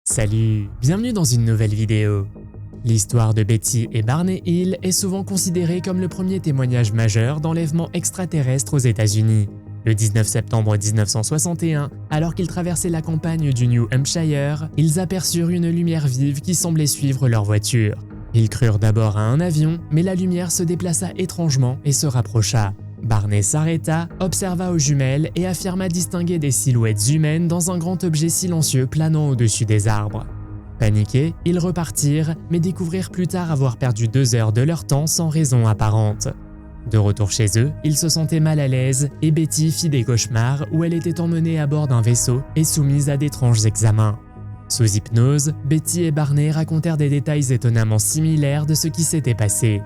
Salut, bienvenue dans une nouvelle vidéo. L'histoire de Betty et Barney Hill est souvent considérée comme le premier témoignage majeur d'enlèvement extraterrestre aux États-Unis. Le 19 septembre 1961, alors qu'ils traversaient la campagne du New Hampshire, ils aperçurent une lumière vive qui semblait suivre leur voiture. Ils crurent d'abord à un avion, mais la lumière se déplaça étrangement et se rapprocha. Barney s'arrêta, observa aux jumelles et affirma distinguer des silhouettes humaines dans un grand objet silencieux planant au-dessus des arbres. Paniqués, ils repartirent, mais découvrirent plus tard avoir perdu 2 heures de leur temps sans raison apparente. De retour chez eux, ils se sentaient mal à l'aise et Betty fit des cauchemars où elle était emmenée à bord d'un vaisseau et soumise à d'étranges examens. Sous hypnose, Betty et Barney racontèrent des détails étonnamment similaires de ce qui s'était passé.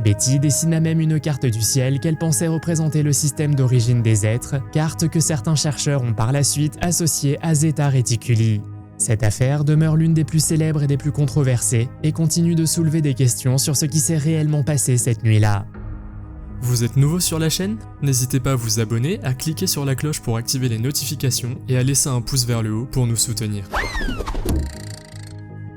Betty dessina même une carte du ciel qu'elle pensait représenter le système d'origine des êtres, carte que certains chercheurs ont par la suite associée à Zeta Reticuli. Cette affaire demeure l'une des plus célèbres et des plus controversées et continue de soulever des questions sur ce qui s'est réellement passé cette nuit-là. Vous êtes nouveau sur la chaîne? N'hésitez pas à vous abonner, à cliquer sur la cloche pour activer les notifications et à laisser un pouce vers le haut pour nous soutenir.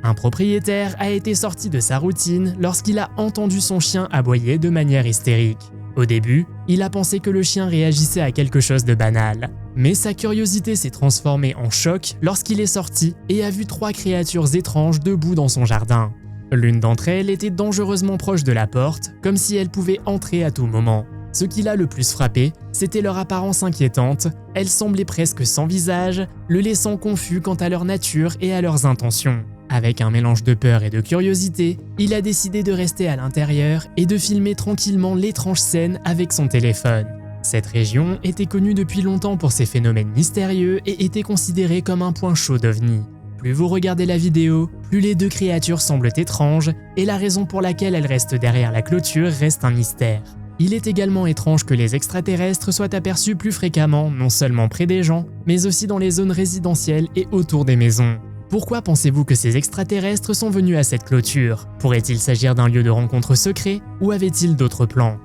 Un propriétaire a été sorti de sa routine lorsqu'il a entendu son chien aboyer de manière hystérique. Au début, il a pensé que le chien réagissait à quelque chose de banal. Mais sa curiosité s'est transformée en choc lorsqu'il est sorti et a vu 3 créatures étranges debout dans son jardin. L'une d'entre elles était dangereusement proche de la porte, comme si elle pouvait entrer à tout moment. Ce qui l'a le plus frappé, c'était leur apparence inquiétante. Elles semblaient presque sans visage, le laissant confus quant à leur nature et à leurs intentions. Avec un mélange de peur et de curiosité, il a décidé de rester à l'intérieur et de filmer tranquillement l'étrange scène avec son téléphone. Cette région était connue depuis longtemps pour ses phénomènes mystérieux et était considérée comme un point chaud d'OVNI. Plus vous regardez la vidéo, plus les 2 créatures semblent étranges et la raison pour laquelle elles restent derrière la clôture reste un mystère. Il est également étrange que les extraterrestres soient aperçus plus fréquemment, non seulement près des gens, mais aussi dans les zones résidentielles et autour des maisons. Pourquoi pensez-vous que ces extraterrestres sont venus à cette clôture? Pourrait-il s'agir d'un lieu de rencontre secret ou avaient-ils d'autres plans?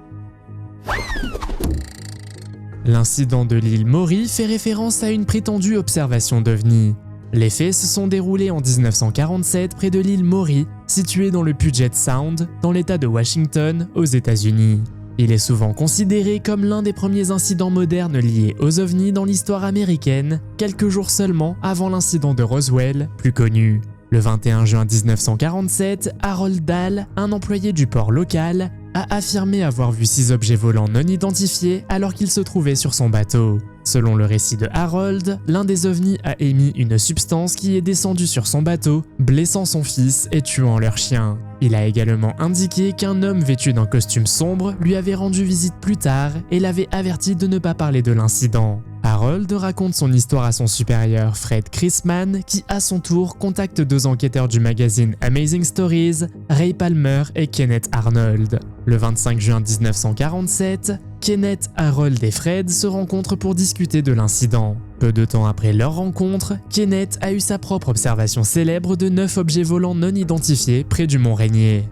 L'incident de l'île Maury fait référence à une prétendue observation d'OVNI. Les faits se sont déroulés en 1947 près de l'île Maury, située dans le Puget Sound, dans l'État de Washington, aux États-Unis. Il est souvent considéré comme l'un des premiers incidents modernes liés aux ovnis dans l'histoire américaine, quelques jours seulement avant l'incident de Roswell, plus connu. Le 21 juin 1947, Harold Dahl, un employé du port local, a affirmé avoir vu 6 objets volants non identifiés alors qu'il se trouvait sur son bateau. Selon le récit de Harold, l'un des ovnis a émis une substance qui est descendue sur son bateau, blessant son fils et tuant leur chien. Il a également indiqué qu'un homme vêtu d'un costume sombre lui avait rendu visite plus tard et l'avait averti de ne pas parler de l'incident. Harold raconte son histoire à son supérieur Fred Chrisman qui à son tour contacte 2 enquêteurs du magazine Amazing Stories, Ray Palmer et Kenneth Arnold. Le 25 juin 1947, Kenneth, Harold et Fred se rencontrent pour discuter de l'incident. Peu de temps après leur rencontre, Kenneth a eu sa propre observation célèbre de 9 objets volants non identifiés près du mont Rainier.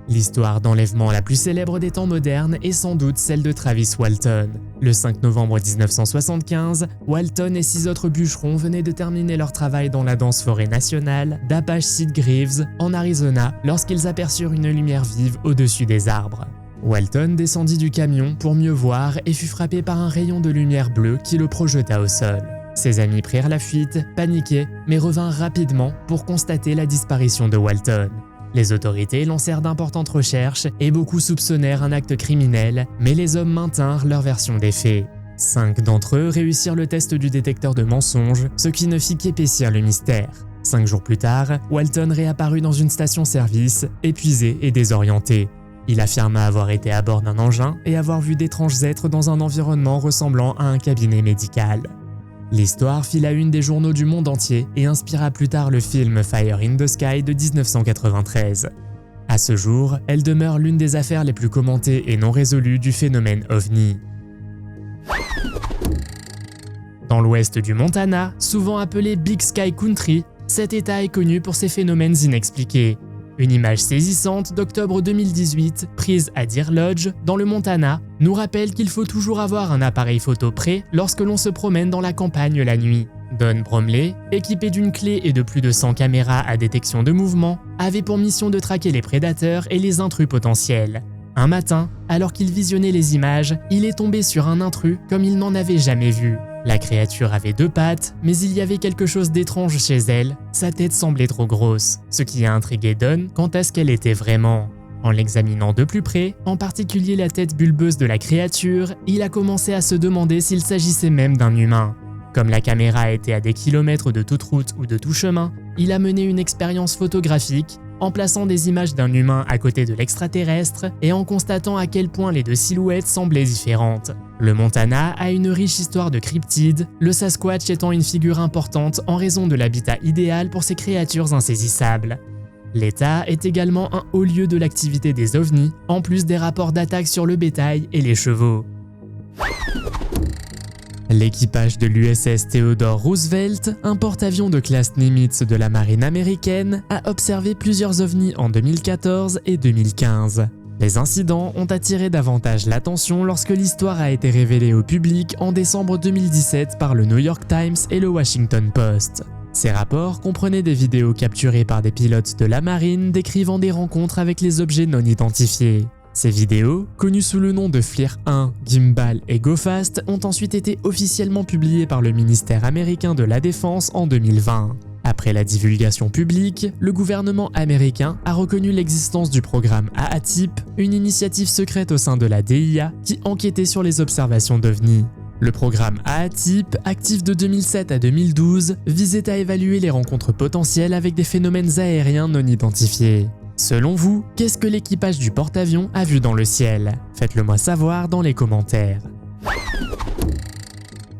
L'histoire d'enlèvement la plus célèbre des temps modernes est sans doute celle de Travis Walton. Le 5 novembre 1975, Walton et 6 autres bûcherons venaient de terminer leur travail dans la dense forêt nationale d'Apache Site Greaves, en Arizona, lorsqu'ils aperçurent une lumière vive au-dessus des arbres. Walton descendit du camion pour mieux voir et fut frappé par un rayon de lumière bleue qui le projeta au sol. Ses amis prirent la fuite, paniqués, mais revinrent rapidement pour constater la disparition de Walton. Les autorités lancèrent d'importantes recherches et beaucoup soupçonnèrent un acte criminel, mais les hommes maintinrent leur version des faits. 5 d'entre eux réussirent le test du détecteur de mensonges, ce qui ne fit qu'épaissir le mystère. 5 jours plus tard, Walton réapparut dans une station-service, épuisé et désorienté. Il affirma avoir été à bord d'un engin et avoir vu d'étranges êtres dans un environnement ressemblant à un cabinet médical. L'histoire fit la une des journaux du monde entier et inspira plus tard le film Fire in the Sky de 1993. À ce jour, elle demeure l'une des affaires les plus commentées et non résolues du phénomène OVNI. Dans l'ouest du Montana, souvent appelé Big Sky Country, cet état est connu pour ses phénomènes inexpliqués. Une image saisissante d'octobre 2018, prise à Deer Lodge, dans le Montana, nous rappelle qu'il faut toujours avoir un appareil photo prêt lorsque l'on se promène dans la campagne la nuit. Don Bromley, équipé d'une clé et de plus de 100 caméras à détection de mouvement, avait pour mission de traquer les prédateurs et les intrus potentiels. Un matin, alors qu'il visionnait les images, il est tombé sur un intrus comme il n'en avait jamais vu. La créature avait 2 pattes, mais il y avait quelque chose d'étrange chez elle, sa tête semblait trop grosse, ce qui a intrigué Don quant à ce qu'elle était vraiment. En l'examinant de plus près, en particulier la tête bulbeuse de la créature, il a commencé à se demander s'il s'agissait même d'un humain. Comme la caméra était à des kilomètres de toute route ou de tout chemin, il a mené une expérience photographique en plaçant des images d'un humain à côté de l'extraterrestre et en constatant à quel point les 2 silhouettes semblaient différentes. Le Montana a une riche histoire de cryptides, le Sasquatch étant une figure importante en raison de l'habitat idéal pour ces créatures insaisissables. L'État est également un haut lieu de l'activité des ovnis, en plus des rapports d'attaque sur le bétail et les chevaux. L'équipage de l'USS Theodore Roosevelt, un porte-avions de classe Nimitz de la marine américaine, a observé plusieurs ovnis en 2014 et 2015. Les incidents ont attiré davantage l'attention lorsque l'histoire a été révélée au public en décembre 2017 par le New York Times et le Washington Post. Ces rapports comprenaient des vidéos capturées par des pilotes de la marine décrivant des rencontres avec les objets non identifiés. Ces vidéos, connues sous le nom de FLIR 1, Gimbal et GoFast, ont ensuite été officiellement publiées par le ministère américain de la Défense en 2020. Après la divulgation publique, le gouvernement américain a reconnu l'existence du programme AATIP, une initiative secrète au sein de la DIA qui enquêtait sur les observations d'OVNI. Le programme AATIP, actif de 2007 à 2012, visait à évaluer les rencontres potentielles avec des phénomènes aériens non identifiés. Selon vous, qu'est-ce que l'équipage du porte-avions a vu dans le ciel? Faites-le moi savoir dans les commentaires.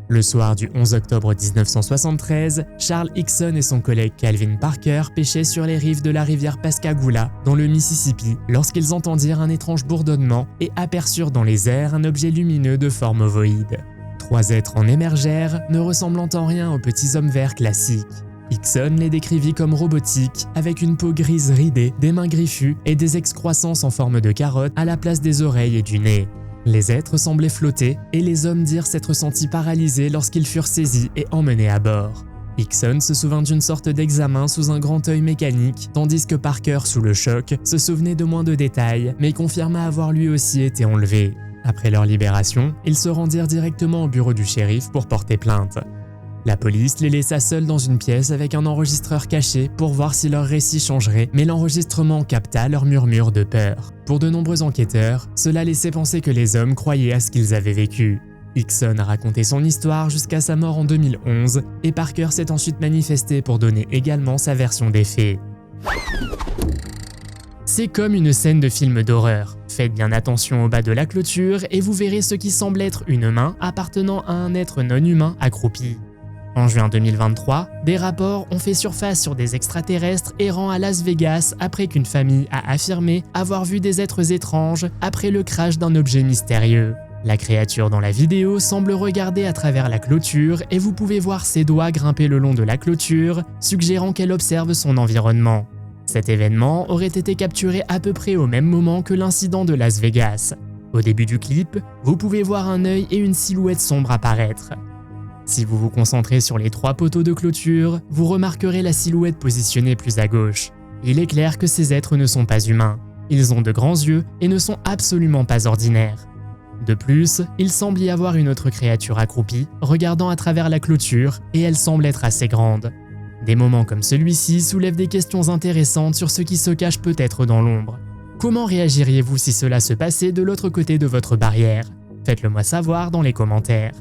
Le soir du 11 octobre 1973, Charles Hickson et son collègue Calvin Parker pêchaient sur les rives de la rivière Pascagoula, dans le Mississippi, lorsqu'ils entendirent un étrange bourdonnement et aperçurent dans les airs un objet lumineux de forme ovoïde. 3 êtres en émergèrent, ne ressemblant en rien aux petits hommes verts classiques. Hickson les décrivit comme robotiques, avec une peau grise ridée, des mains griffues et des excroissances en forme de carotte à la place des oreilles et du nez. Les êtres semblaient flotter et les hommes dirent s'être sentis paralysés lorsqu'ils furent saisis et emmenés à bord. Hickson se souvint d'une sorte d'examen sous un grand œil mécanique, tandis que Parker, sous le choc, se souvenait de moins de détails, mais confirma avoir lui aussi été enlevé. Après leur libération, ils se rendirent directement au bureau du shérif pour porter plainte. La police les laissa seuls dans une pièce avec un enregistreur caché pour voir si leur récit changerait, mais l'enregistrement capta leurs murmures de peur. Pour de nombreux enquêteurs, cela laissait penser que les hommes croyaient à ce qu'ils avaient vécu. Hickson a raconté son histoire jusqu'à sa mort en 2011 et Parker s'est ensuite manifesté pour donner également sa version des faits. C'est comme une scène de film d'horreur. Faites bien attention au bas de la clôture et vous verrez ce qui semble être une main appartenant à un être non humain accroupi. En juin 2023, des rapports ont fait surface sur des extraterrestres errant à Las Vegas après qu'une famille a affirmé avoir vu des êtres étranges après le crash d'un objet mystérieux. La créature dans la vidéo semble regarder à travers la clôture et vous pouvez voir ses doigts grimper le long de la clôture, suggérant qu'elle observe son environnement. Cet événement aurait été capturé à peu près au même moment que l'incident de Las Vegas. Au début du clip, vous pouvez voir un œil et une silhouette sombre apparaître. Si vous vous concentrez sur les 3 poteaux de clôture, vous remarquerez la silhouette positionnée plus à gauche. Il est clair que ces êtres ne sont pas humains. Ils ont de grands yeux et ne sont absolument pas ordinaires. De plus, il semble y avoir une autre créature accroupie, regardant à travers la clôture, et elle semble être assez grande. Des moments comme celui-ci soulèvent des questions intéressantes sur ce qui se cache peut-être dans l'ombre. Comment réagiriez-vous si cela se passait de l'autre côté de votre barrière? Faites-le moi savoir dans les commentaires.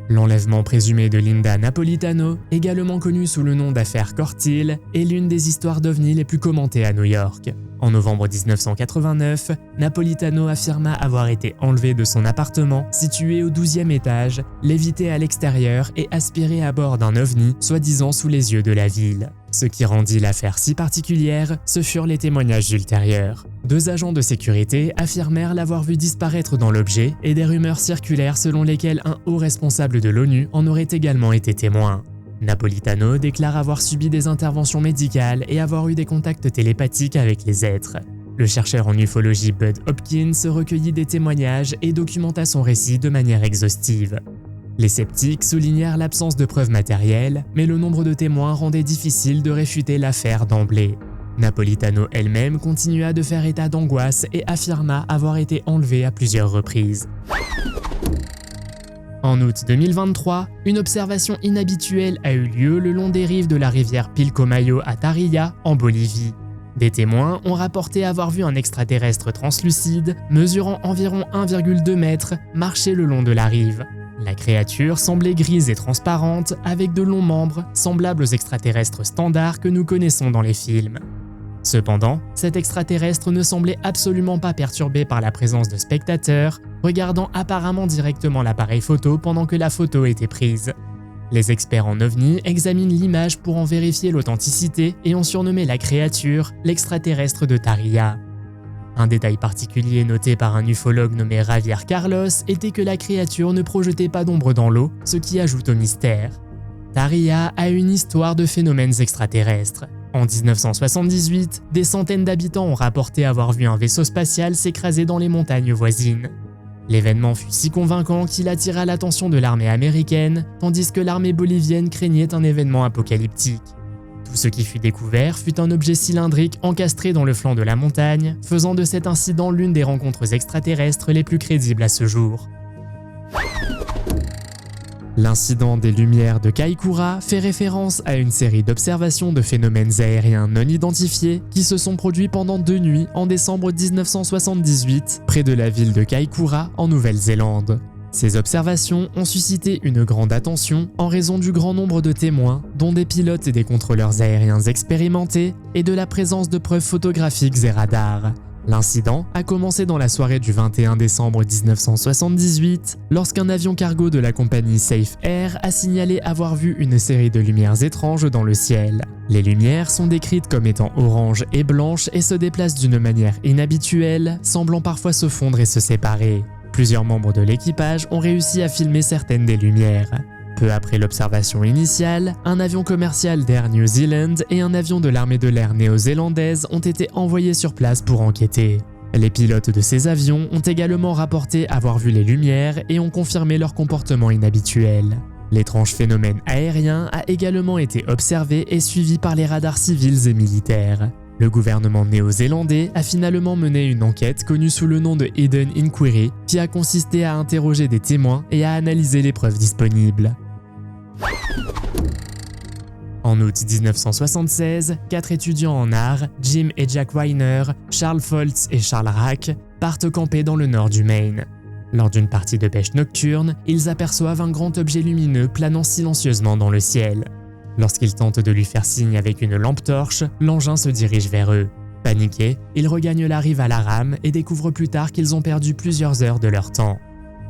L'enlèvement présumé de Linda Napolitano, également connue sous le nom d'affaire Cortil, est l'une des histoires d'OVNI les plus commentées à New York. En novembre 1989, Napolitano affirma avoir été enlevée de son appartement situé au 12e étage, lévitée à l'extérieur et aspirée à bord d'un OVNI, soi-disant sous les yeux de la ville. Ce qui rendit l'affaire si particulière, ce furent les témoignages ultérieurs. 2 agents de sécurité affirmèrent l'avoir vu disparaître dans l'objet et des rumeurs circulèrent selon lesquelles un haut responsable de l'ONU en aurait également été témoin. Napolitano déclare avoir subi des interventions médicales et avoir eu des contacts télépathiques avec les êtres. Le chercheur en ufologie Bud Hopkins recueillit des témoignages et documenta son récit de manière exhaustive. Les sceptiques soulignèrent l'absence de preuves matérielles, mais le nombre de témoins rendait difficile de réfuter l'affaire d'emblée. Napolitano elle-même continua de faire état d'angoisse et affirma avoir été enlevée à plusieurs reprises. En août 2023, une observation inhabituelle a eu lieu le long des rives de la rivière Pilcomayo à Tarija, en Bolivie. Des témoins ont rapporté avoir vu un extraterrestre translucide, mesurant environ 1,2 mètres, marcher le long de la rive. La créature semblait grise et transparente, avec de longs membres, semblables aux extraterrestres standards que nous connaissons dans les films. Cependant, cet extraterrestre ne semblait absolument pas perturbé par la présence de spectateurs, regardant apparemment directement l'appareil photo pendant que la photo était prise. Les experts en ovni examinent l'image pour en vérifier l'authenticité et ont surnommé la créature l'extraterrestre de Tarija. Un détail particulier noté par un ufologue nommé Javier Carlos était que la créature ne projetait pas d'ombre dans l'eau, ce qui ajoute au mystère. Tarija a une histoire de phénomènes extraterrestres. En 1978, des centaines d'habitants ont rapporté avoir vu un vaisseau spatial s'écraser dans les montagnes voisines. L'événement fut si convaincant qu'il attira l'attention de l'armée américaine, tandis que l'armée bolivienne craignait un événement apocalyptique. Tout ce qui fut découvert fut un objet cylindrique encastré dans le flanc de la montagne, faisant de cet incident l'une des rencontres extraterrestres les plus crédibles à ce jour. L'incident des lumières de Kaikoura fait référence à une série d'observations de phénomènes aériens non identifiés qui se sont produits pendant 2 nuits en décembre 1978 près de la ville de Kaikoura en Nouvelle-Zélande. Ces observations ont suscité une grande attention en raison du grand nombre de témoins, dont des pilotes et des contrôleurs aériens expérimentés, et de la présence de preuves photographiques et radars. L'incident a commencé dans la soirée du 21 décembre 1978, lorsqu'un avion cargo de la compagnie Safe Air a signalé avoir vu une série de lumières étranges dans le ciel. Les lumières sont décrites comme étant oranges et blanches et se déplacent d'une manière inhabituelle, semblant parfois se fondre et se séparer. Plusieurs membres de l'équipage ont réussi à filmer certaines des lumières. Peu après l'observation initiale, un avion commercial d'Air New Zealand et un avion de l'armée de l'air néo-zélandaise ont été envoyés sur place pour enquêter. Les pilotes de ces avions ont également rapporté avoir vu les lumières et ont confirmé leur comportement inhabituel. L'étrange phénomène aérien a également été observé et suivi par les radars civils et militaires. Le gouvernement néo-zélandais a finalement mené une enquête connue sous le nom de Hidden Inquiry qui a consisté à interroger des témoins et à analyser les preuves disponibles. En août 1976, 4 étudiants en art, Jim et Jack Weiner, Charles Foltz et Charles Rack, partent camper dans le nord du Maine. Lors d'une partie de pêche nocturne, ils aperçoivent un grand objet lumineux planant silencieusement dans le ciel. Lorsqu'ils tentent de lui faire signe avec une lampe torche, l'engin se dirige vers eux. Paniqués, ils regagnent la rive à la rame et découvrent plus tard qu'ils ont perdu plusieurs heures de leur temps.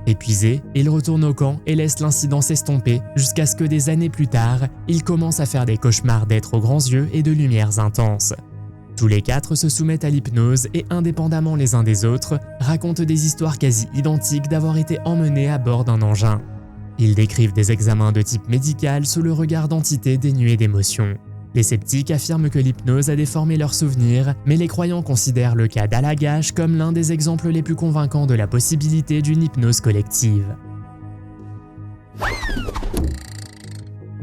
Épuisés, ils retournent au camp et laissent l'incident s'estomper jusqu'à ce que des années plus tard, ils commencent à faire des cauchemars d'êtres aux grands yeux et de lumières intenses. Tous les 4 se soumettent à l'hypnose et, indépendamment les uns des autres, racontent des histoires quasi identiques d'avoir été emmenés à bord d'un engin. Ils décrivent des examens de type médical sous le regard d'entités dénuées d'émotions. Les sceptiques affirment que l'hypnose a déformé leurs souvenirs, mais les croyants considèrent le cas d'Alagash comme l'un des exemples les plus convaincants de la possibilité d'une hypnose collective.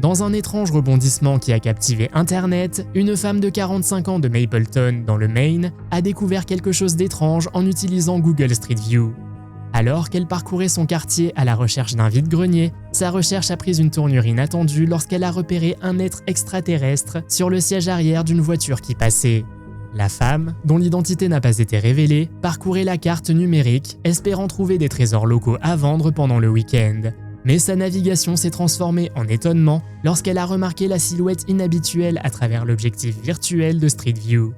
Dans un étrange rebondissement qui a captivé Internet, une femme de 45 ans de Mapleton, dans le Maine, a découvert quelque chose d'étrange en utilisant Google Street View. Alors qu'elle parcourait son quartier à la recherche d'un vide-grenier, sa recherche a pris une tournure inattendue lorsqu'elle a repéré un être extraterrestre sur le siège arrière d'une voiture qui passait. La femme, dont l'identité n'a pas été révélée, parcourait la carte numérique, espérant trouver des trésors locaux à vendre pendant le week-end. Mais sa navigation s'est transformée en étonnement lorsqu'elle a remarqué la silhouette inhabituelle à travers l'objectif virtuel de Street View.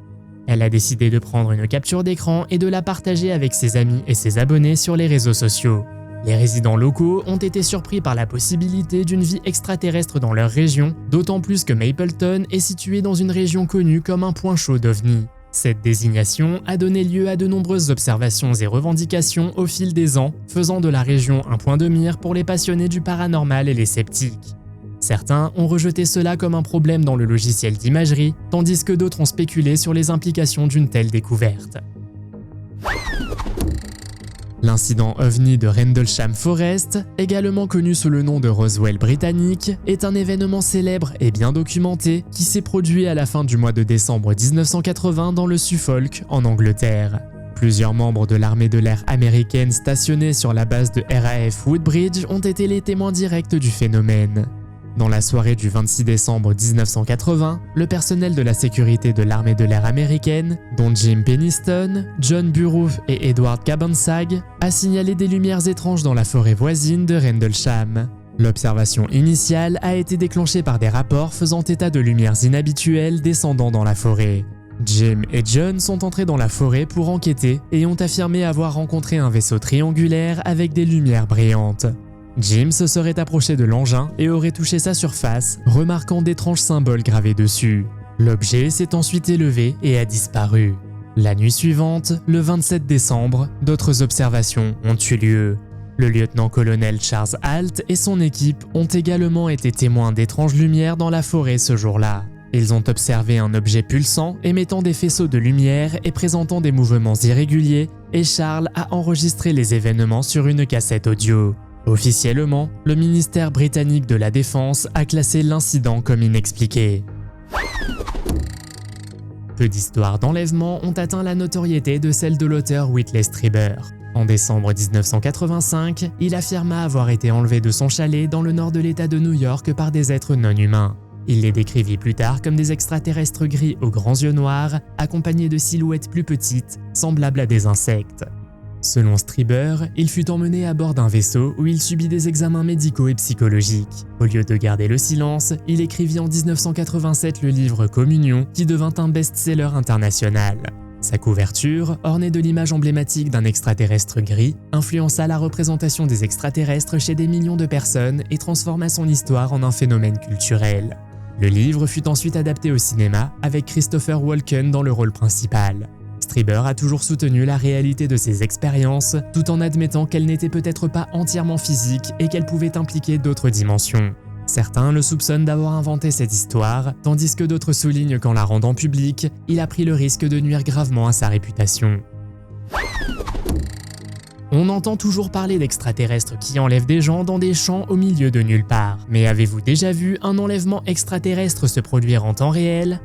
Elle a décidé de prendre une capture d'écran et de la partager avec ses amis et ses abonnés sur les réseaux sociaux. Les résidents locaux ont été surpris par la possibilité d'une vie extraterrestre dans leur région, d'autant plus que Mapleton est situé dans une région connue comme un point chaud d'OVNI. Cette désignation a donné lieu à de nombreuses observations et revendications au fil des ans, faisant de la région un point de mire pour les passionnés du paranormal et les sceptiques. Certains ont rejeté cela comme un problème dans le logiciel d'imagerie, tandis que d'autres ont spéculé sur les implications d'une telle découverte. L'incident OVNI de Rendlesham Forest, également connu sous le nom de Roswell britannique, est un événement célèbre et bien documenté qui s'est produit à la fin du mois de décembre 1980 dans le Suffolk, en Angleterre. Plusieurs membres de l'armée de l'air américaine stationnés sur la base de RAF Woodbridge ont été les témoins directs du phénomène. Dans la soirée du 26 décembre 1980, le personnel de la sécurité de l'armée de l'air américaine, dont Jim Penniston, John Burroughs et Edward Cabansag, a signalé des lumières étranges dans la forêt voisine de Rendlesham. L'observation initiale a été déclenchée par des rapports faisant état de lumières inhabituelles descendant dans la forêt. Jim et John sont entrés dans la forêt pour enquêter et ont affirmé avoir rencontré un vaisseau triangulaire avec des lumières brillantes. Jim se serait approché de l'engin et aurait touché sa surface, remarquant d'étranges symboles gravés dessus. L'objet s'est ensuite élevé et a disparu. La nuit suivante, le 27 décembre, d'autres observations ont eu lieu. Le lieutenant-colonel Charles Halt et son équipe ont également été témoins d'étranges lumières dans la forêt ce jour-là. Ils ont observé un objet pulsant, émettant des faisceaux de lumière et présentant des mouvements irréguliers, et Charles a enregistré les événements sur une cassette audio. Officiellement, le ministère britannique de la Défense a classé l'incident comme inexpliqué. Peu d'histoires d'enlèvement ont atteint la notoriété de celle de l'auteur Whitley Strieber. En décembre 1985, il affirma avoir été enlevé de son chalet dans le nord de l'État de New York par des êtres non humains. Il les décrivit plus tard comme des extraterrestres gris aux grands yeux noirs, accompagnés de silhouettes plus petites, semblables à des insectes. Selon Strieber, il fut emmené à bord d'un vaisseau où il subit des examens médicaux et psychologiques. Au lieu de garder le silence, il écrivit en 1987 le livre Communion, qui devint un best-seller international. Sa couverture, ornée de l'image emblématique d'un extraterrestre gris, influença la représentation des extraterrestres chez des millions de personnes et transforma son histoire en un phénomène culturel. Le livre fut ensuite adapté au cinéma avec Christopher Walken dans le rôle principal. Strieber a toujours soutenu la réalité de ces expériences, tout en admettant qu'elles n'étaient peut-être pas entièrement physiques et qu'elles pouvaient impliquer d'autres dimensions. Certains le soupçonnent d'avoir inventé cette histoire, tandis que d'autres soulignent qu'en la rendant publique, il a pris le risque de nuire gravement à sa réputation. On entend toujours parler d'extraterrestres qui enlèvent des gens dans des champs au milieu de nulle part. Mais avez-vous déjà vu un enlèvement extraterrestre se produire en temps réel ?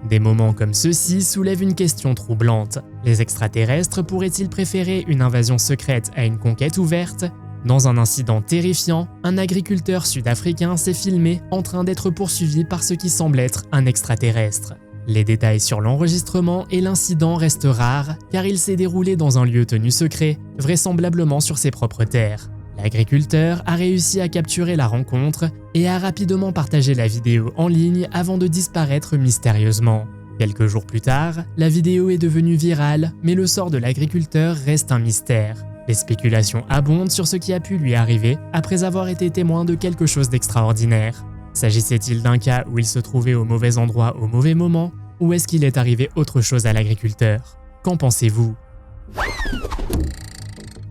Des moments comme ceux-ci soulèvent une question troublante. Les extraterrestres pourraient-ils préférer une invasion secrète à une conquête ouverte ? Dans un incident terrifiant, un agriculteur sud-africain s'est filmé en train d'être poursuivi par ce qui semble être un extraterrestre. Les détails sur l'enregistrement et l'incident restent rares car il s'est déroulé dans un lieu tenu secret, vraisemblablement sur ses propres terres. L'agriculteur a réussi à capturer la rencontre et a rapidement partagé la vidéo en ligne avant de disparaître mystérieusement. Quelques jours plus tard, la vidéo est devenue virale, mais le sort de l'agriculteur reste un mystère. Les spéculations abondent sur ce qui a pu lui arriver après avoir été témoin de quelque chose d'extraordinaire. S'agissait-il d'un cas où il se trouvait au mauvais endroit au mauvais moment, ou est-ce qu'il est arrivé autre chose à l'agriculteur? Qu'en pensez-vous?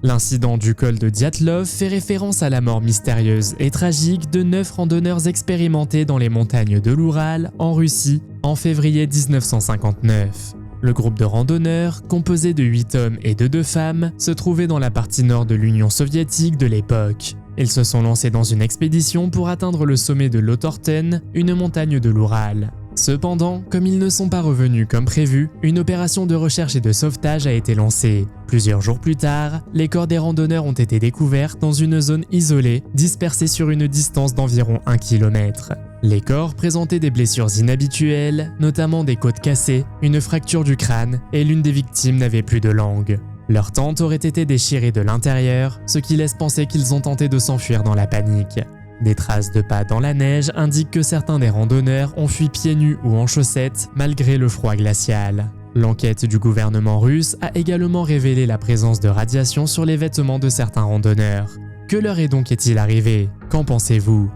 L'incident du col de Dyatlov fait référence à la mort mystérieuse et tragique de 9 randonneurs expérimentés dans les montagnes de l'Oural, en Russie, en février 1959. Le groupe de randonneurs, composé de 8 hommes et de 2 femmes, se trouvait dans la partie nord de l'Union soviétique de l'époque. Ils se sont lancés dans une expédition pour atteindre le sommet de l'Otorten, une montagne de l'Oural. Cependant, comme ils ne sont pas revenus comme prévu, une opération de recherche et de sauvetage a été lancée. Plusieurs jours plus tard, les corps des randonneurs ont été découverts dans une zone isolée, dispersée sur une distance d'environ 1 km. Les corps présentaient des blessures inhabituelles, notamment des côtes cassées, une fracture du crâne, et l'une des victimes n'avait plus de langue. Leur tente aurait été déchirée de l'intérieur, ce qui laisse penser qu'ils ont tenté de s'enfuir dans la panique. Des traces de pas dans la neige indiquent que certains des randonneurs ont fui pieds nus ou en chaussettes malgré le froid glacial. L'enquête du gouvernement russe a également révélé la présence de radiation sur les vêtements de certains randonneurs. Que leur est donc est-il arrivé? Qu'en pensez-vous?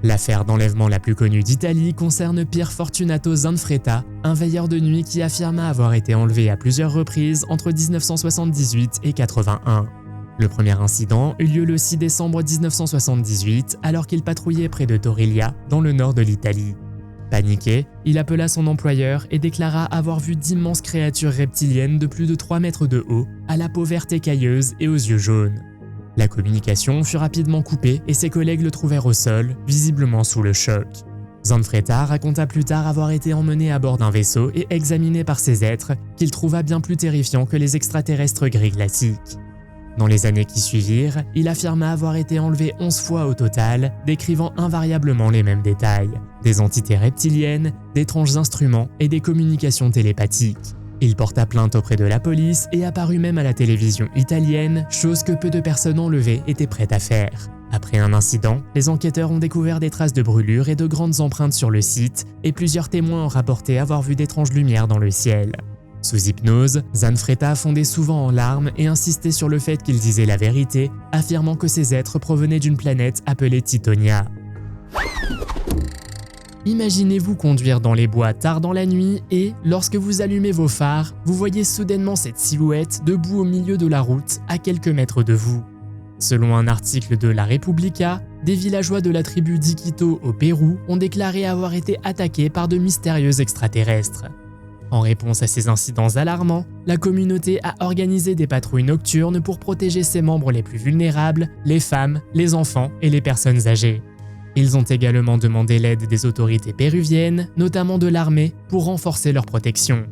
L'affaire d'enlèvement la plus connue d'Italie concerne Pier Fortunato Zanfretta, un veilleur de nuit qui affirma avoir été enlevé à plusieurs reprises entre 1978 et 81. Le premier incident eut lieu le 6 décembre 1978 alors qu'il patrouillait près de Toriglia, dans le nord de l'Italie. Paniqué, il appela son employeur et déclara avoir vu d'immenses créatures reptiliennes de plus de 3 mètres de haut, à la peau verte écailleuse et aux yeux jaunes. La communication fut rapidement coupée et ses collègues le trouvèrent au sol, visiblement sous le choc. Zanfretta raconta plus tard avoir été emmené à bord d'un vaisseau et examiné par ces êtres qu'il trouva bien plus terrifiants que les extraterrestres gris classiques. Dans les années qui suivirent, il affirma avoir été enlevé 11 fois au total, décrivant invariablement les mêmes détails. Des entités reptiliennes, d'étranges instruments et des communications télépathiques. Il porta plainte auprès de la police et apparut même à la télévision italienne, chose que peu de personnes enlevées étaient prêtes à faire. Après un incident, les enquêteurs ont découvert des traces de brûlures et de grandes empreintes sur le site, et plusieurs témoins ont rapporté avoir vu d'étranges lumières dans le ciel. Sous hypnose, Zanfretta fondait souvent en larmes et insistait sur le fait qu'il disait la vérité, affirmant que ces êtres provenaient d'une planète appelée Titonia. Imaginez-vous conduire dans les bois tard dans la nuit et, lorsque vous allumez vos phares, vous voyez soudainement cette silhouette debout au milieu de la route, à quelques mètres de vous. Selon un article de La Repubblica, des villageois de la tribu d'Iquitos au Pérou ont déclaré avoir été attaqués par de mystérieux extraterrestres. En réponse à ces incidents alarmants, la communauté a organisé des patrouilles nocturnes pour protéger ses membres les plus vulnérables, les femmes, les enfants et les personnes âgées. Ils ont également demandé l'aide des autorités péruviennes, notamment de l'armée, pour renforcer leur protection.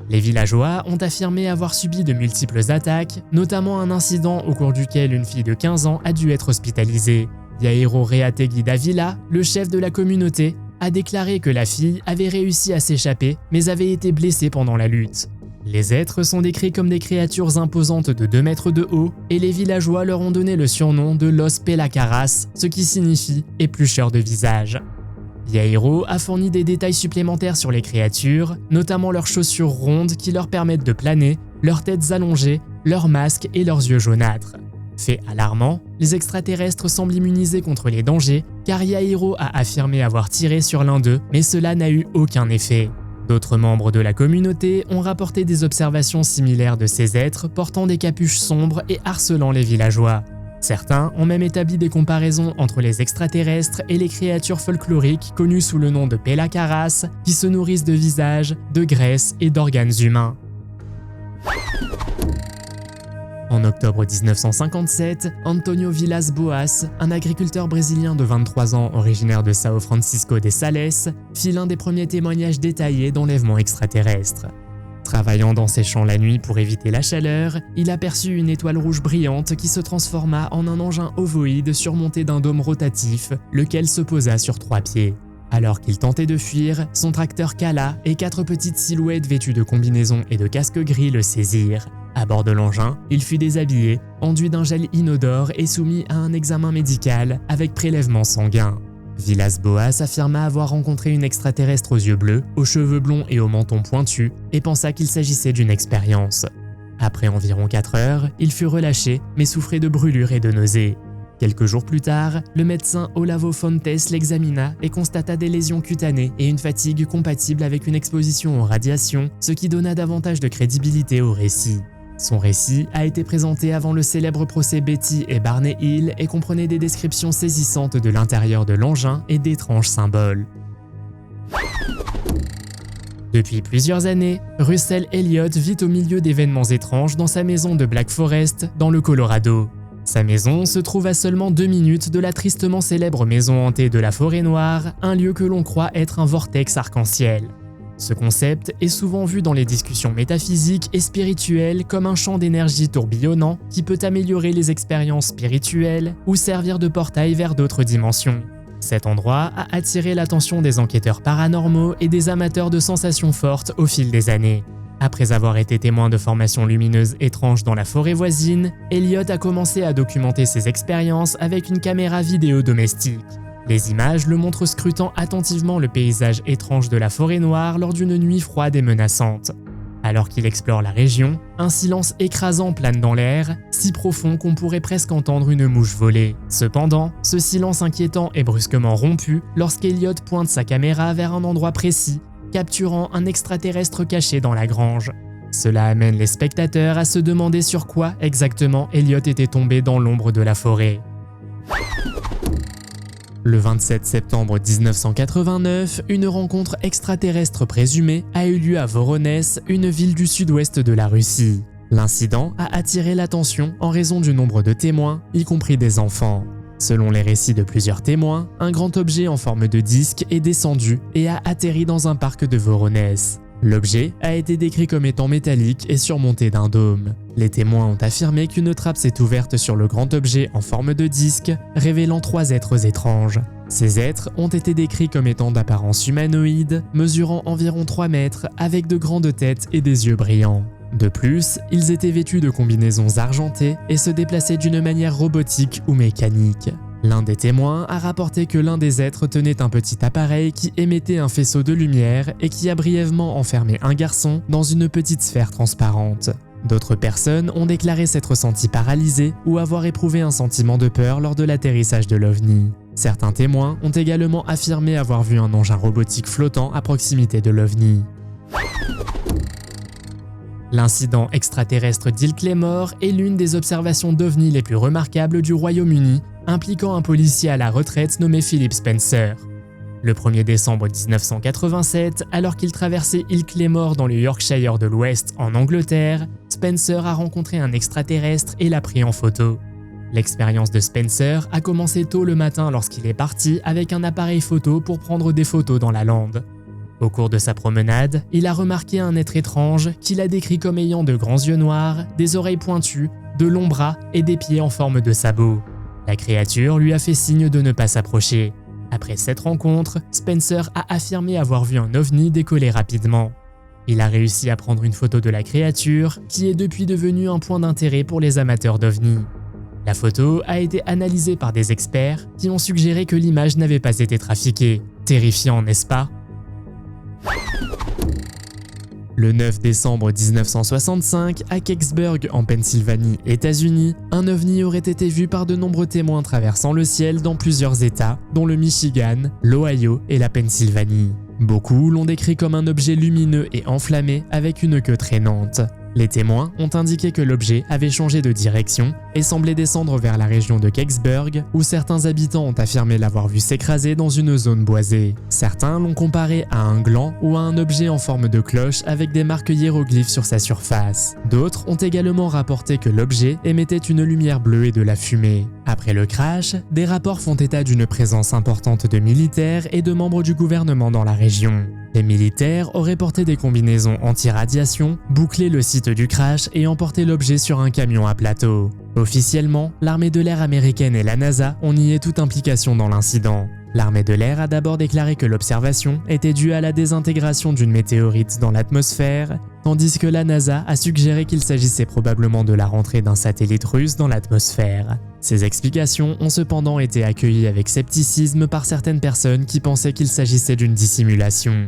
Les villageois ont affirmé avoir subi de multiples attaques, notamment un incident au cours duquel une fille de 15 ans a dû être hospitalisée. Yairo Reategui Davila, le chef de la communauté, a déclaré que la fille avait réussi à s'échapper mais avait été blessée pendant la lutte. Les êtres sont décrits comme des créatures imposantes de 2 mètres de haut et les villageois leur ont donné le surnom de Los Pelacaras, ce qui signifie « éplucheurs de visage ». Yairo a fourni des détails supplémentaires sur les créatures, notamment leurs chaussures rondes qui leur permettent de planer, leurs têtes allongées, leurs masques et leurs yeux jaunâtres. Fait alarmant, les extraterrestres semblent immunisés contre les dangers, car Yairo a affirmé avoir tiré sur l'un d'eux, mais cela n'a eu aucun effet. D'autres membres de la communauté ont rapporté des observations similaires de ces êtres portant des capuches sombres et harcelant les villageois. Certains ont même établi des comparaisons entre les extraterrestres et les créatures folkloriques connues sous le nom de Pelacaras, qui se nourrissent de visages, de graisse et d'organes humains. En octobre 1957, Antonio Vilas Boas, un agriculteur brésilien de 23 ans originaire de São Francisco de Sales, fit l'un des premiers témoignages détaillés d'enlèvements extraterrestres. Travaillant dans ses champs la nuit pour éviter la chaleur, il aperçut une étoile rouge brillante qui se transforma en un engin ovoïde surmonté d'un dôme rotatif, lequel se posa sur 3 pieds. Alors qu'il tentait de fuir, son tracteur cala et 4 petites silhouettes vêtues de combinaisons et de casques gris le saisirent. À bord de l'engin, il fut déshabillé, enduit d'un gel inodore et soumis à un examen médical avec prélèvement sanguin. Vilas Boas affirma avoir rencontré une extraterrestre aux yeux bleus, aux cheveux blonds et au menton pointu, et pensa qu'il s'agissait d'une expérience. Après environ 4 heures, il fut relâché, mais souffrait de brûlures et de nausées. Quelques jours plus tard, le médecin Olavo Fontes l'examina et constata des lésions cutanées et une fatigue compatible avec une exposition aux radiations, ce qui donna davantage de crédibilité au récit. Son récit a été présenté avant le célèbre procès Betty et Barney Hill et comprenait des descriptions saisissantes de l'intérieur de l'engin et d'étranges symboles. Depuis plusieurs années, Russell Elliott vit au milieu d'événements étranges dans sa maison de Black Forest, dans le Colorado. Sa maison se trouve à seulement 2 minutes de la tristement célèbre maison hantée de la Forêt Noire, un lieu que l'on croit être un vortex arc-en-ciel. Ce concept est souvent vu dans les discussions métaphysiques et spirituelles comme un champ d'énergie tourbillonnant qui peut améliorer les expériences spirituelles ou servir de portail vers d'autres dimensions. Cet endroit a attiré l'attention des enquêteurs paranormaux et des amateurs de sensations fortes au fil des années. Après avoir été témoin de formations lumineuses étranges dans la forêt voisine, Elliott a commencé à documenter ses expériences avec une caméra vidéo domestique. Les images le montrent scrutant attentivement le paysage étrange de la forêt noire lors d'une nuit froide et menaçante. Alors qu'il explore la région, un silence écrasant plane dans l'air, si profond qu'on pourrait presque entendre une mouche voler. Cependant, ce silence inquiétant est brusquement rompu lorsqu'Elliott pointe sa caméra vers un endroit précis, capturant un extraterrestre caché dans la grange. Cela amène les spectateurs à se demander sur quoi exactement Elliott était tombé dans l'ombre de la forêt. Le 27 septembre 1989, une rencontre extraterrestre présumée a eu lieu à Voronezh, une ville du sud-ouest de la Russie. L'incident a attiré l'attention en raison du nombre de témoins, y compris des enfants. Selon les récits de plusieurs témoins, un grand objet en forme de disque est descendu et a atterri dans un parc de Voronezh. L'objet a été décrit comme étant métallique et surmonté d'un dôme. Les témoins ont affirmé qu'une trappe s'est ouverte sur le grand objet en forme de disque, révélant 3 êtres étranges. Ces êtres ont été décrits comme étant d'apparence humanoïde, mesurant environ 3 mètres, avec de grandes têtes et des yeux brillants. De plus, ils étaient vêtus de combinaisons argentées et se déplaçaient d'une manière robotique ou mécanique. L'un des témoins a rapporté que l'un des êtres tenait un petit appareil qui émettait un faisceau de lumière et qui a brièvement enfermé un garçon dans une petite sphère transparente. D'autres personnes ont déclaré s'être senties paralysées ou avoir éprouvé un sentiment de peur lors de l'atterrissage de l'OVNI. Certains témoins ont également affirmé avoir vu un engin robotique flottant à proximité de l'OVNI. L'incident extraterrestre d'Île Claymore est l'une des observations d'OVNI les plus remarquables du Royaume-Uni, impliquant un policier à la retraite nommé Philip Spencer. Le 1er décembre 1987, alors qu'il traversait Île Claymore dans le Yorkshire de l'Ouest en Angleterre, Spencer a rencontré un extraterrestre et l'a pris en photo. L'expérience de Spencer a commencé tôt le matin lorsqu'il est parti avec un appareil photo pour prendre des photos dans la lande. Au cours de sa promenade, il a remarqué un être étrange qu'il a décrit comme ayant de grands yeux noirs, des oreilles pointues, de longs bras et des pieds en forme de sabots. La créature lui a fait signe de ne pas s'approcher. Après cette rencontre, Spencer a affirmé avoir vu un ovni décoller rapidement. Il a réussi à prendre une photo de la créature, qui est depuis devenue un point d'intérêt pour les amateurs d'ovnis. La photo a été analysée par des experts qui ont suggéré que l'image n'avait pas été trafiquée. Terrifiant, n'est-ce pas ? Le 9 décembre 1965, à Kecksburg, en Pennsylvanie, États-Unis, un ovni aurait été vu par de nombreux témoins traversant le ciel dans plusieurs États, dont le Michigan, l'Ohio et la Pennsylvanie. Beaucoup l'ont décrit comme un objet lumineux et enflammé avec une queue traînante. Les témoins ont indiqué que l'objet avait changé de direction et semblait descendre vers la région de Kecksburg, où certains habitants ont affirmé l'avoir vu s'écraser dans une zone boisée. Certains l'ont comparé à un gland ou à un objet en forme de cloche avec des marques hiéroglyphes sur sa surface. D'autres ont également rapporté que l'objet émettait une lumière bleue et de la fumée. Après le crash, des rapports font état d'une présence importante de militaires et de membres du gouvernement dans la région. Les militaires auraient porté des combinaisons anti-radiation, bouclé le site du crash et emporté l'objet sur un camion à plateau. Officiellement, l'armée de l'air américaine et la NASA ont nié toute implication dans l'incident. L'armée de l'air a d'abord déclaré que l'observation était due à la désintégration d'une météorite dans l'atmosphère, tandis que la NASA a suggéré qu'il s'agissait probablement de la rentrée d'un satellite russe dans l'atmosphère. Ces explications ont cependant été accueillies avec scepticisme par certaines personnes qui pensaient qu'il s'agissait d'une dissimulation.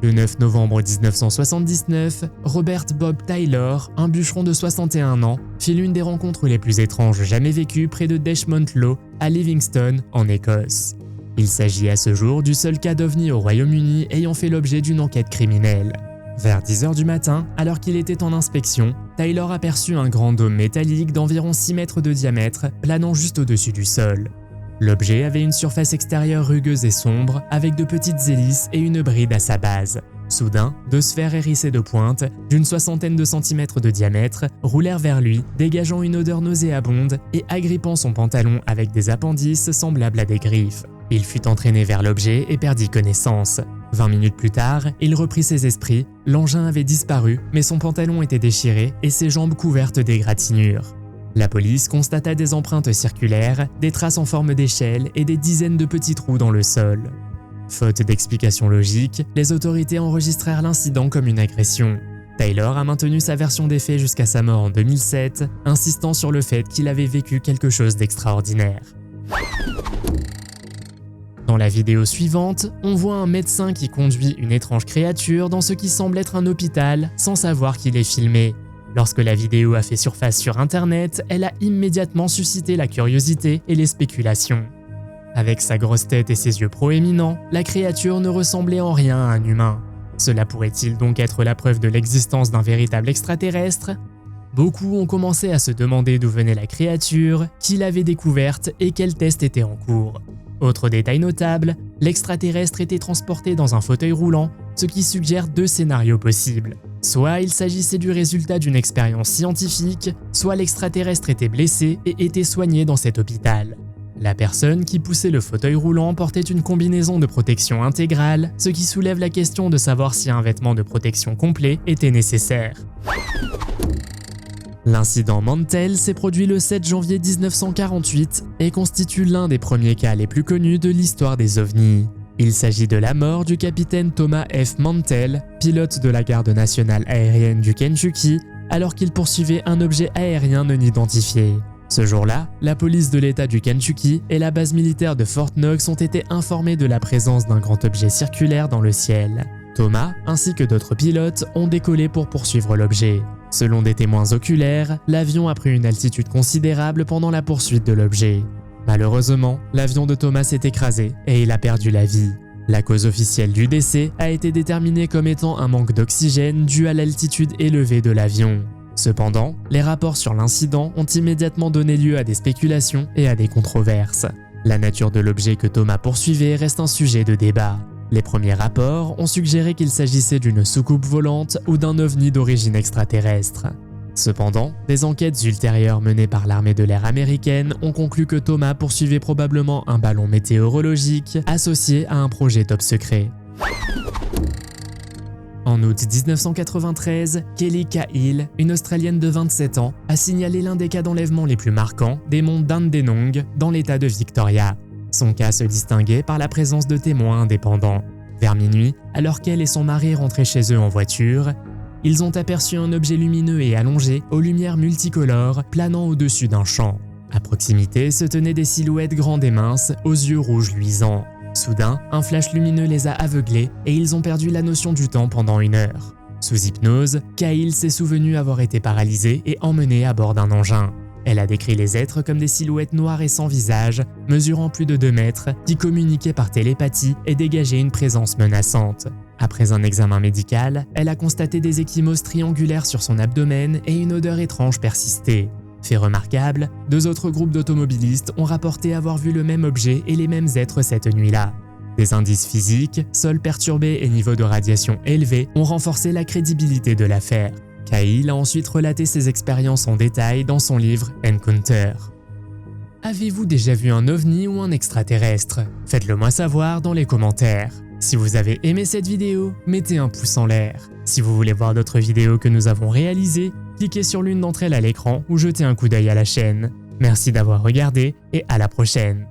Le 9 novembre 1979, Robert Bob Taylor, un bûcheron de 61 ans, fit l'une des rencontres les plus étranges jamais vécues près de Deshmont Law, à Livingstone, en Écosse. Il s'agit à ce jour du seul cas d'OVNI au Royaume-Uni ayant fait l'objet d'une enquête criminelle. Vers 10h du matin, alors qu'il était en inspection, Taylor aperçut un grand dôme métallique d'environ 6 mètres de diamètre planant juste au-dessus du sol. L'objet avait une surface extérieure rugueuse et sombre, avec de petites hélices et une bride à sa base. Soudain, 2 sphères hérissées de pointe, d'une 60aine de centimètres de diamètre, roulèrent vers lui, dégageant une odeur nauséabonde et agrippant son pantalon avec des appendices semblables à des griffes. Il fut entraîné vers l'objet et perdit connaissance. 20 minutes plus tard, il reprit ses esprits, l'engin avait disparu, mais son pantalon était déchiré et ses jambes couvertes d'égratignures. La police constata des empreintes circulaires, des traces en forme d'échelle et des dizaines de petits trous dans le sol. Faute d'explication logique, les autorités enregistrèrent l'incident comme une agression. Taylor a maintenu sa version des faits jusqu'à sa mort en 2007, insistant sur le fait qu'il avait vécu quelque chose d'extraordinaire. Dans la vidéo suivante, on voit un médecin qui conduit une étrange créature dans ce qui semble être un hôpital sans savoir qu'il est filmé. Lorsque la vidéo a fait surface sur internet, elle a immédiatement suscité la curiosité et les spéculations. Avec sa grosse tête et ses yeux proéminents, la créature ne ressemblait en rien à un humain. Cela pourrait-il donc être la preuve de l'existence d'un véritable extraterrestre ? Beaucoup ont commencé à se demander d'où venait la créature, qui l'avait découverte et quels tests étaient en cours. Autre détail notable, l'extraterrestre était transporté dans un fauteuil roulant, ce qui suggère deux scénarios possibles. Soit il s'agissait du résultat d'une expérience scientifique, soit l'extraterrestre était blessé et était soigné dans cet hôpital. La personne qui poussait le fauteuil roulant portait une combinaison de protection intégrale, ce qui soulève la question de savoir si un vêtement de protection complet était nécessaire. L'incident Mantell s'est produit le 7 janvier 1948 et constitue l'un des premiers cas les plus connus de l'histoire des ovnis. Il s'agit de la mort du capitaine Thomas F. Mantell, pilote de la garde nationale aérienne du Kentucky, alors qu'il poursuivait un objet aérien non identifié. Ce jour-là, la police de l'État du Kentucky et la base militaire de Fort Knox ont été informés de la présence d'un grand objet circulaire dans le ciel. Thomas, ainsi que d'autres pilotes, ont décollé pour poursuivre l'objet. Selon des témoins oculaires, l'avion a pris une altitude considérable pendant la poursuite de l'objet. Malheureusement, l'avion de Thomas s'est écrasé et il a perdu la vie. La cause officielle du décès a été déterminée comme étant un manque d'oxygène dû à l'altitude élevée de l'avion. Cependant, les rapports sur l'incident ont immédiatement donné lieu à des spéculations et à des controverses. La nature de l'objet que Thomas poursuivait reste un sujet de débat. Les premiers rapports ont suggéré qu'il s'agissait d'une soucoupe volante ou d'un ovni d'origine extraterrestre. Cependant, des enquêtes ultérieures menées par l'armée de l'air américaine ont conclu que Thomas poursuivait probablement un ballon météorologique associé à un projet top secret. En août 1993, Kelly Cahill, une Australienne de 27 ans, a signalé l'un des cas d'enlèvement les plus marquants des monts Dandenong dans l'état de Victoria. Son cas se distinguait par la présence de témoins indépendants. Vers minuit, alors qu'elle et son mari rentraient chez eux en voiture, ils ont aperçu un objet lumineux et allongé aux lumières multicolores planant au-dessus d'un champ. À proximité se tenaient des silhouettes grandes et minces aux yeux rouges luisants. Soudain, un flash lumineux les a aveuglés et ils ont perdu la notion du temps pendant 1 heure. Sous hypnose, Cahill s'est souvenu avoir été paralysée et emmenée à bord d'un engin. Elle a décrit les êtres comme des silhouettes noires et sans visage, mesurant plus de 2 mètres, qui communiquaient par télépathie et dégageaient une présence menaçante. Après un examen médical, elle a constaté des ecchymoses triangulaires sur son abdomen et une odeur étrange persistait. Fait remarquable, 2 autres groupes d'automobilistes ont rapporté avoir vu le même objet et les mêmes êtres cette nuit-là. Des indices physiques, sol perturbé et niveau de radiation élevé ont renforcé la crédibilité de l'affaire. Cahill a ensuite relaté ses expériences en détail dans son livre Encounter. Avez-vous déjà vu un ovni ou un extraterrestre? Faites-le moi savoir dans les commentaires. Si vous avez aimé cette vidéo, mettez un pouce en l'air. Si vous voulez voir d'autres vidéos que nous avons réalisées, cliquez sur l'une d'entre elles à l'écran ou jetez un coup d'œil à la chaîne. Merci d'avoir regardé et à la prochaine.